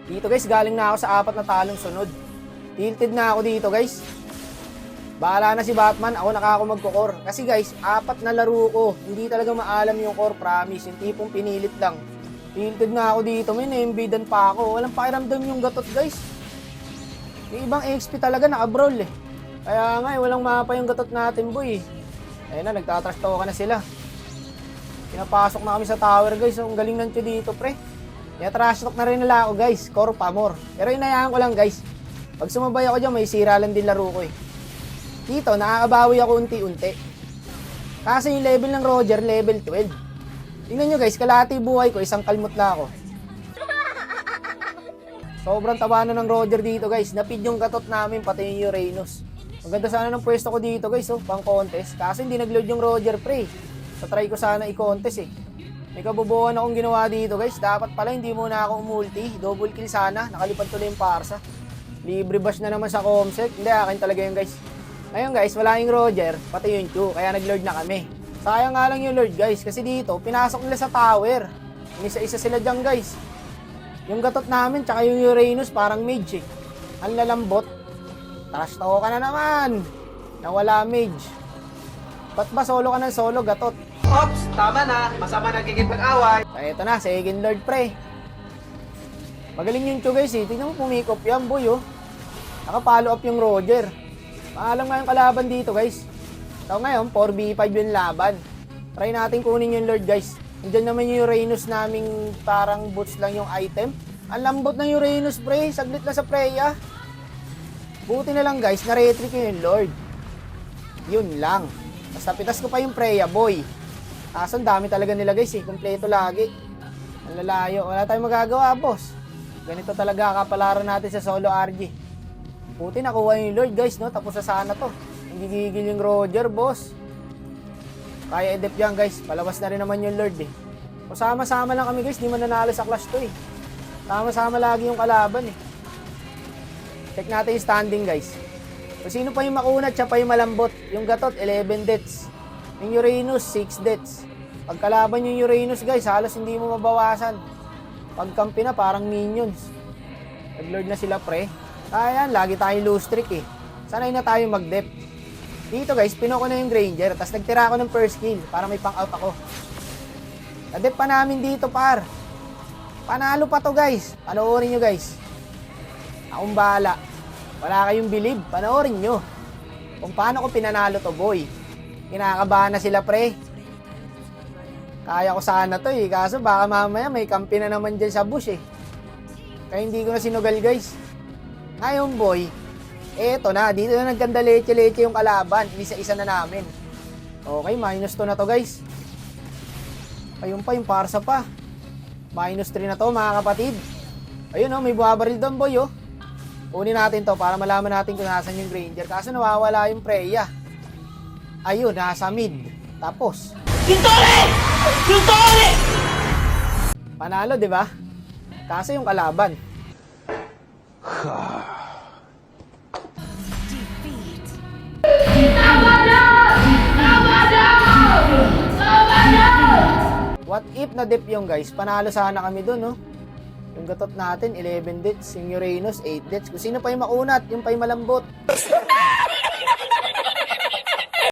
Dito guys, galing na ako sa 4 na talong sunod. Tilted na ako dito guys. Bahala na si Batman, ako ako magko-core. Kasi guys, 4 na laro ko. Hindi talaga maalam yung core, promise. Yung tipong pinilit lang. Tilted na ako dito, may na-embidan pa ako. Walang pakiramdam yung gatot guys. Yung ibang XP talaga naka-brawl eh. Kaya nga walang mapa yung gatot natin boy. Ayun na, nagtatrash talk na sila. Pinapasok na kami sa tower guys. Ang galing ng tiyo dito pre. Kaya trash talk na rin nila ako guys. Core pa more. Pero inayaan ko lang guys. Pag sumabay ako dyan, may sira lang din laro ko eh. Dito, nakakabawi ako unti-unti. Kasi yung level ng Roger, level 12. Tingnan nyo guys, kalahati buhay ko, isang kalmot na ako. Sobrang taba na ng Roger dito guys. Napid yung gatot namin, pati yung Uranus. Maganda sana ng pwesto ko dito guys, oh, pang contest. Kasi hindi nag-load yung Roger pre. So try ko sana i-contest eh. May kabubuhan akong ginawa dito guys. Dapat pala hindi muna ako umulti. Double kill sana. Nakalipad tuloy yung parsa. Libre bash na naman sa Comsec. Hindi, akin talaga yun guys. Ngayon guys, wala yung Roger, pati yung Chu. Kaya nag-lord na kami. Sayang nga lang yung Lord guys. Kasi dito, pinasok nila sa tower. Isa-isa sila dyan guys. Yung gatot namin, tsaka yung Uranus, parang mage eh. Ang lalambot. Trash talk ka na naman. Nawala mage. Ba't ba solo ka ng solo, gatot? Ops, tama na. Masama nagiging pag-away. Ay, ito na, second Lord pre. Magaling yung Chu guys eh. Tingnan mo pumikop yan boy oh. Naka-follow up yung Roger. Maalam nga yung kalaban dito guys. So ngayon, 4v5 yung laban. Try natin kunin yung Lord guys. Nandiyan naman yung Uranus naming parang boots lang yung item. Ang lambot ng Uranus pre, saglit na sa Freya. Buti na lang guys, na-retry ko yung Lord. Yun lang. Basta pitas ko pa yung Freya boy. Kaso ang dami talaga nila guys eh, kompleto lagi. Ang lalayo, wala tayong magagawa boss. Ganito talaga kapalaran natin sa solo RG. Buti nakuha yung Lord guys no, tapos na sana to. Hindi gigil yung Roger boss. Kaya edep yan guys, palabas na rin naman yung Lord eh. O sama-sama lang kami guys, di man nanalo sa clash to eh. Sama-sama lagi yung kalaban eh. Check natin yung standing guys. Kung sino pa yung makunat, siya pa yung malambot. Yung gatot, 11 deaths. Yung Uranus, 6 deaths. Pag kalaban yung Uranus guys, halos hindi mo mabawasan. Pagkampi na, parang minions. Nag-lord na sila pre. Kaya yan, lagi tayong low streak eh. Sanay na tayo mag-dep. Dito guys, pino ko na yung Granger. Tapos nagtira ako ng first kill para may pang-out ako. Na-dep pa namin dito par. Panalo pa to guys. Panoorin nyo guys. Akong bahala. Wala kayong believe, panoorin nyo. Kung paano ko pinanalo to boy. Kinakabahan na sila pre. Kaya ko sana to eh. Kaso baka mamaya may kampi na naman dyan sa bush eh. Kaya hindi ko na sinugal guys. Ngayon boy, eto na. Dito na nagkanda leche-leche yung kalaban. Isa-isa na namin. Okay, -2 na to guys. Ayun pa, yung parsa pa. -3 na to mga kapatid. Ayun oh, may bumabaril doon boy oh. Kunin natin to para malaman natin kung nasan yung Granger. Kaso nawawala yung Freya. Ayun, nasa mid. Tapos panalo, di ba? Kaso yung kalaban. What if na dip yung guys? Panalo sana kami dun, no? Yung gatot natin, 11 deaths. Yung Uranus, 8 deaths. Kung sino pa yung makunat, yung pa yung malambot.